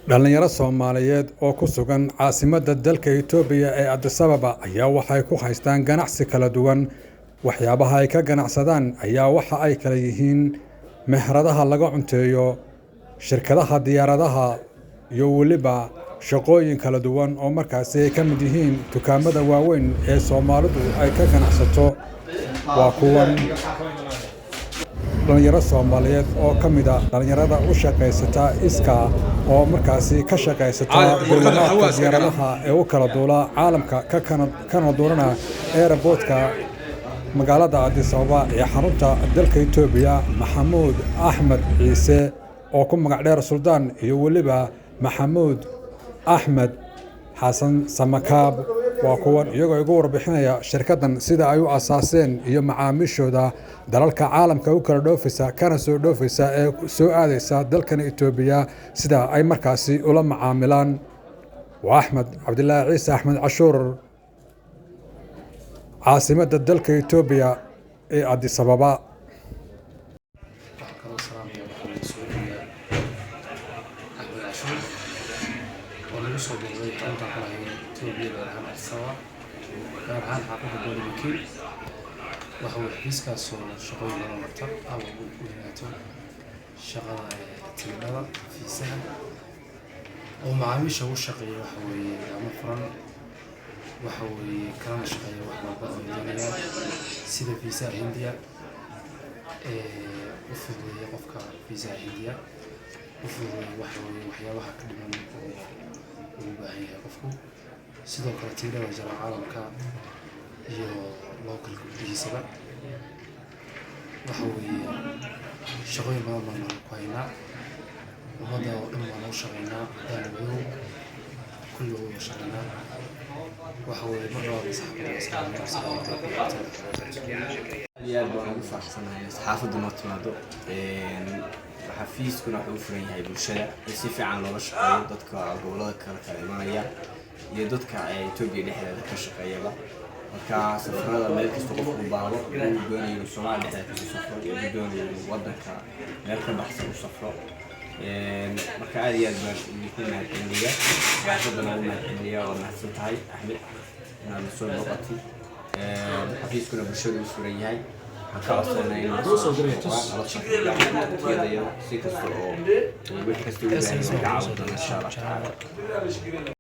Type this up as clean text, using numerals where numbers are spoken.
dhalinyaro Soomaaliyeed oo ku sugan caasimadda dalka Itoobiya ee Addis Ababa ayaa waxay ku haystaan ganacsi kala duwan. Waxyaabaha ay ka ganacsadaan ayaa waxa ay kala yihiin meheradaha laga cunteeyo, shirkadaha diyaaradaha iyo waliba shaqooyin kala duwan oo markaasi ay ka mid yihiin dukaamada waaweyn ee Soomaalidu ay ka ganacsato. Waa kuwan dhalinyaro Soomaaliyeed oo ka mid ah dhalinyarada u shaqeysata iska oo markaasi ka shaqeysata duulimaadka diyaaradaha ee u kala duula caalamka kana duulana airportka magaalada Addis Ababa ee xarunta dalka Itoobiya. Maxamuud Axmed Ciise oo ku magac dheer Suldaan iyo waliba Maxamuud Axmed Xasan Samakaab waa kuwan iyagoo igu warbixinaya shirkadan sida ay u asaaseen iyo macaamiishooda dalalka caalamka u kala dhoofaysa kana soo dhoofaysa ee soo aadaysa dalkan Itoobiya sida ay markaasi ula macaamilaan. Waa Axmed Cabdilaahi Ciise Axmed Cashuur, caasimadda dalka Itoobiya ee Addis Ababa. gaar ahaan xaafadda Boolikiin waxa uu xafiiskaas oo shaqooyin badan qabta ama uu yimaato shaqada tigidhada fiisaha oo macaamiisha u shaqeeya waxa weeye ama furan waxa weeye kana shaqeeya wax walba oo doonaya sida fiisaha Hindiya u fududeeya qofka fiisaha Hindiya u fududeeya waxa weeye waxyaabaha ka dhiman oo u baahan yahay qofku sidoo kale tigidhada jara caalamka iyo local gudihiisaba waxa weeye shaqooyin badan baan ku haynaa ummadda oo dhan baan u shaqeynaa daalwado kulli u shaqeynaa waxa weeye marnaba aad baan ugu faraxsanahay saxaafaddu noo timaado xafiiskuna wuxuu u furan yahay bulshada si fiican loola shaqeeyo dadka gobolada kala imanaya iyo dadka Itoobiya dhexdeeda ka shaqeeyaba. Marka safarada meel kasta qofku baaro uu doonayo Soomaaliya dhexdeeda ka safro iyo doonayo wadanka meel ka baxsan u safro. Marka aad iyo aad baan ugu mahadcelinayaa saxaafadana ugu mahadcelinayaa oo mahadsan tahay Axmed inaad soo booqatay xafiiskuna bulshada u furan yahay. Waxaan ka codsanaynaa in la soo shaqeeyo si kasta oo wixii kasta u baahan yahay ka caawin doona insha Allah.